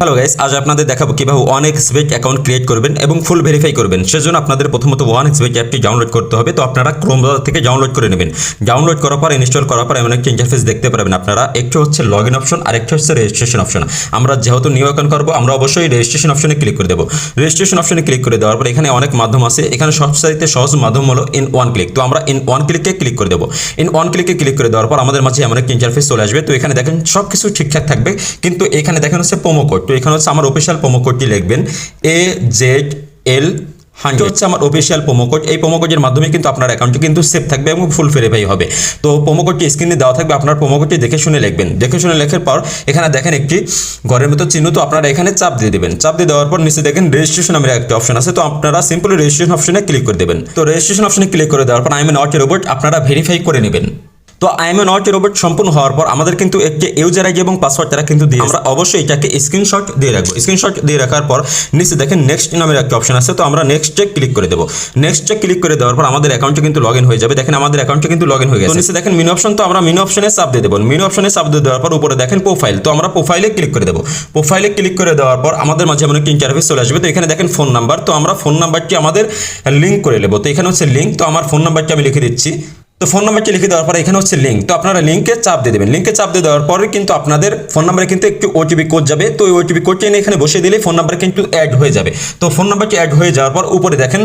Hello guys, আজ আপনাদের দেখাবো কিভাবে 1xbet অ্যাকাউন্ট ক্রিয়েট করবেন এবং ফুল ভেরিফাই করবেন। সেজন্য আপনাদের প্রথমত 1xbet অ্যাপটি ডাউনলোড করতে হবে। তো আপনারা ক্রোম ব্রাউজার থেকে ডাউনলোড করে নেবেন। ডাউনলোড করার পর ইনস্টল করার পর এমন একটা ইন্টারফেস দেখতে পারবেন আপনারা। একটু হচ্ছে লগইন অপশন আর একটা হচ্ছে রেজিস্ট্রেশন অপশন। আমরা যেহেতু নিউ অ্যাকাউন্ট করবো, আমরা অবশ্যই রেজিস্ট্রেশন অপশনে ক্লিক করে দেবো। রেজিস্ট্রেশন অপশনে ক্লিক করে দেওয়ার পর এখানে অনেক মাধ্যম আছে। এখানে সবচাইতে সহজ মাধ্যম হলো ইন ওয়ান ক্লিক। তো আমরা ইন ওয়ান ক্লিকে ক্লিক করে দেবো। ইন ওয়ান ক্লিকে ক্লিক করে দেওয়ার পর আমাদের মাঝে এমন একটা ইন্টারফেস চলে আসবে। তো এখানে দেখেন সব কিছু ঠিকঠাক থাকবে, কিন্তু এখানে দেখেন হচ্ছে প্রোমো কোড। তো এখানে হচ্ছে আমার অফিসিয়াল প্রোমো কোডটি লিখবেন AZL100 হচ্ছে আমার অফিসিয়াল প্রোমো কোড। এই প্রোমো কোডের মাধ্যমে কিন্তু আপনার অ্যাকাউন্টটি কিন্তু সেভ থাকবে এবং ফুল ভেরিফাই হবে। তো প্রোমো কোডটি স্ক্রিনে দেওয়া থাকবে, আপনার প্রোমো কোডটি দেখে শুনে লিখবেন। দেখে শুনে লেখার পর এখানে দেখেন একটি ঘরের মতো চিহ্ন, তো আপনারা এখানে চাপ দিয়ে দেবেন। চাপ দিয়ে দেওয়ার পর নিচে দেখেন রেজিস্ট্রেশন নামের একটা অপশন আছে। তো আপনারা সিম্পলি রেজিস্ট্রেশন অপশনে ক্লিক করে দেবেন। তো রেজিস্ট্রেশন অপশনে ক্লিক করে দেওয়ার পর I am not a robot আপনারা ভেরিফাই করে নেবেন। তো I am not a robot সম্পূর্ণ হওয়ার পর আমাদের কিন্তু একটি ইউজার আইডি এবং পাসওয়ার্ড তারা কিন্তু দিয়ে, আমরা অবশ্যই এটাকে স্ক্রিনশট দিয়ে রাখবো। স্ক্রিনশট দিয়ে রাখার পর নিচে দেখেন নেক্সট নামের একটা অপশন আছে। তো আমরা নেক্সটে ক্লিক করে দেবো। নেক্সটে ক্লিক করে দেওয়ার পর আমাদের অ্যাকাউন্টে কিন্তু লগ ইন হয়ে যাবে। দেখেন আমাদের অ্যাকাউন্টে কিন্তু লগ ইন হয়ে গেছে। নিচে দেখেন মেনু অপশন, তো আমরা মেনু অপশনে চাপ দিয়ে দেবো। মেনু অপশনে চাপ দিয়ে দেওয়ার পর উপরে দেখেন প্রোফাইল, তো আমরা প্রোফাইলে ক্লিক করে দেবো। প্রোফাইলে ক্লিক করে দেওয়ার পর আমাদের মাঝে এমন একটা ইন্টারফেস চলে আসবে। তো এখানে দেখেন ফোন নাম্বার, তো আমরা ফোন নাম্বারটি আমাদের লিঙ্ক করে নেবো। তো এখানে হচ্ছে লিঙ্ক, তো আমার ফোন নাম্বারটি আমি লিখে দিচ্ছি। তো ফোন নাম্বারটি লিখে দেওয়ার পরে এখানে হচ্ছে লিঙ্ক, তো আপনারা লিঙ্কে চাপ দিয়ে দেবেন। লিঙ্কে চাপ দিয়ে দেওয়ার পরে কিন্তু আপনাদের ফোন নাম্বারে কিন্তু একটু ওটিপি কোড যাবে। তো ওই ওটিপি কোডটি এনে এখানে বসিয়ে দিলে ফোন নাম্বার কিন্তু অ্যাড হয়ে যাবে। তো ফোন নাম্বারটি অ্যাড হয়ে যাওয়ার পর উপরে দেখেন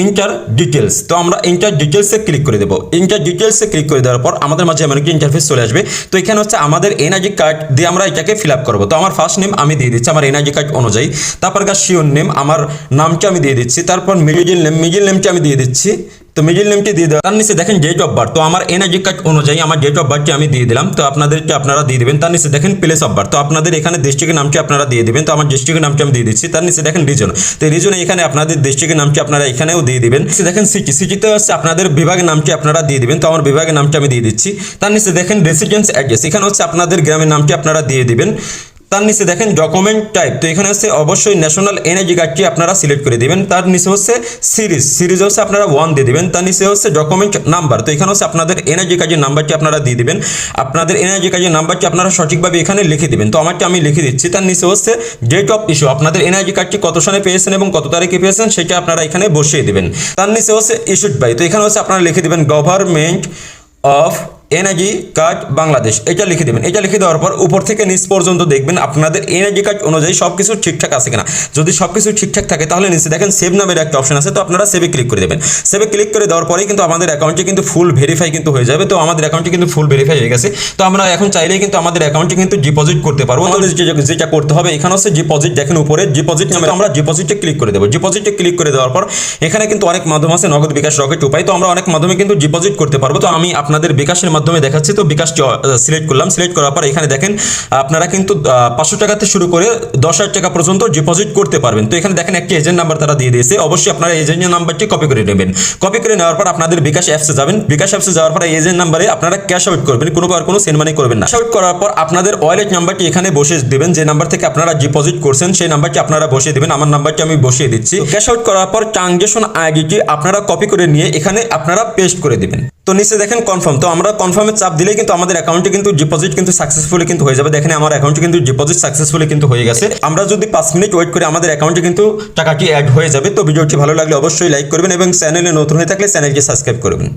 ইন্টার ডিটেলস, তো আমরা ইন্টার ডিটেলসে ক্লিক করে দেবো। ইন্টার ডিটেলসে ক্লিক করে দেওয়ার পর আমাদের মাঝে এমন একটি ইন্টারফেস চলে আসবে। তো এখানে হচ্ছে আমাদের এনআইডি কার্ড দিয়ে আমরা এটাকে ফিল আপ করবো। তো আমার ফার্স্ট নেম আমি দিয়ে দিচ্ছি আমার এনআইডি কার্ড অনুযায়ী। তারপর শিওর নেম, আমার নামটি আমি দিয়ে দিচ্ছি। তারপর মিডিল নেমটি আমি দিয়ে দিচ্ছি। তো মিডিল নেমটি দিয়ে দেওয়া, তার নিচে দেখেন ডেট অফ বার্থ, তো আমার এনআইডি কার্ড অনুযায়ী আমার ডেট অফ বার্থটি আমি দিয়ে দিলাম। তো আপনাদেরকে আপনারা দিয়ে দেবেন। তার নিচে দেখেন প্লেস অফ বার্থ, তো আপনাদের এখানে ডিস্ট্রিক্টের নামটি আপনারা দিয়ে দেবেন। তো আমার ডিস্ট্রিক্টের নামটি আমি দিয়ে দিচ্ছি। তার নিচে দেখেন রিজন, তো রিজনে এখানে আপনাদের ডিস্ট্রিক্টের নামটি আপনারা এখানেও দিয়ে দিবেন। দেখেন সিটিতে হচ্ছে আপনাদের বিভাগের নামটি আপনারা দিয়ে দিবেন। তো আমার বিভাগের নামটি আমি দিয়ে দিচ্ছি। তার নিচে দেখেন রেসিডেন্স অ্যাড্রেস, এখানে হচ্ছে আপনাদের গ্রামের নামটি আপনারা দিয়ে দিবেন। তার নিচে দেখেন ডকুমেন্ট টাইপ, তো এখানে হচ্ছে অবশ্যই ন্যাশনাল এনআইডি কার্ডটি আপনারা সিলেক্ট করে দিবেন। তার নিচে হচ্ছে সিরিজ হচ্ছে আপনারা 1 দিয়ে দিবেন। তার নিচে হচ্ছে ডকুমেন্ট নাম্বার, তো এখানে হচ্ছে আপনাদের এনআইডি কার্ডের নাম্বারটি আপনারা দিয়ে দিবেন। আপনাদের এনআইডি কার্ডের নাম্বারটি আপনারা সঠিকভাবে এখানে লিখে দিবেন। তো আমারটি আমি লিখে দিচ্ছি। তার নিচে হচ্ছে ডেট অফ ইস্যু, আপনাদের এনআইডি কার্ডটি কত সালে পেয়েছেন এবং কত তারিখে পেয়েছেন সেটা আপনারা এখানে বসিয়ে দিবেন। তার নিচে হচ্ছে ইস্যুড বাই, তো এখানে হচ্ছে আপনারা লিখে দিবেন government of NID card Bangladesh, এটা লিখে দেবেন। এটা লিখে দেওয়ার পর উপর থেকে নিচ পর্যন্ত দেখবেন আপনাদের এনআইডি কার্ড অনুযায়ী সব কিছু ঠিকঠাক আছে কিনা। যদি সব কিছু ঠিকঠাক থাকে তাহলে নিচে দেখেন সেভ নামের একটা অপশন আছে। তো আপনারা সেভে ক্লিক করে দেবেন। সেভে ক্লিক করে দেওয়ার পরেই কিন্তু আমাদের অ্যাকাউন্টটি কিন্তু ফুল ভেরিফাই কিন্তু হয়ে যাবে। তো আমাদের অ্যাকাউন্টটি কিন্তু ফুল ভেরিফাই হয়ে গেছে। তো আমরা এখন চাইলেই কিন্তু আমাদের অ্যাকাউন্টে কিন্তু ডিপোজিট করতে পারবো। তাহলে যেটা করতে হবে এখানে হচ্ছে ডিপোজিট, দেখেন উপরে ডিপোজিট নামে আমরা ডিপোজিটে ক্লিক করে দেবো। ডিপোজিটে ক্লিক করে দেওয়ার পর এখানে কিন্তু অনেক মাধ্যম আছে, নগদ, বিকাশ, রকেট, উপায়। তো আমরা অনেক মাধ্যমে কিন্তু ডিপোজিট করতে পারবো। তো আমি আপনাদের বিকাশের মাধ্যমে দেখাচ্ছি। তো বিকাশটি সিলেক্ট করলাম। সিলেক্ট করার পর এখানে দেখেন আপনারা কিন্তু 500 টাকাতে শুরু করে 10,000 টাকা পর্যন্ত ডিপোজিট করতে পারবেন। তো এখানে দেখেন একটি এজেন্ট নাম্বার তারা দিয়ে দিয়েছে। অবশ্যই আপনারা এজেন্টের নাম্বারটি কপি করে নেবেন। কপি করে নেওয়ার পর আপনাদের বিকাশ অ্যাপসে যাবেন। বিকাশ অ্যাপসে যাওয়ার পর এজেন্ট নাম্বারে আপনারা ক্যাশ আউট করবেন, কোনো সেন্ড মানি করবেন না। ক্যাশ আউট করার পর আপনাদের ওয়ালেট নাম্বারটি এখানে বসিয়ে দিবেন। যে নাম্বার থেকে আপনারা ডিপোজিট করছেন সেই নাম্বারটি আপনারা বসিয়ে দিবেন। আমার নাম্বারটি আমি বসিয়ে দিচ্ছি। ক্যাশ আউট করার পর ট্রানজাকশন আইডিটি আপনারা কপি করে নিয়ে এখানে আপনারা পেস্ট করে দিবেন। তো নিচে দেখেন কনফার্ম, তো আমরা কনফার্মে চাপ দিলেই কিন্তু আমাদের অ্যাকাউন্টে কিন্তু ডিপোজিট কিন্তু সাকসেসফুলি কিন্তু হয়ে যাবে। দেখেন আমার অ্যাকাউন্টে কিন্তু ডিপোজিট সাকসেসফুলি কিন্তু হয়ে গেছে। আমরা যদি 5 মিনিট ওয়েট করি আমাদের অ্যাকাউন্টে কিন্তু টাকাটি অ্যাড হয়ে যাবে। তো ভিডিওটি ভালো লাগলে অবশ্যই লাইক করবেন এবং চ্যানেলে নতুন হয়ে থাকলে চ্যানেলকে সাবস্ক্রাইব করবেন।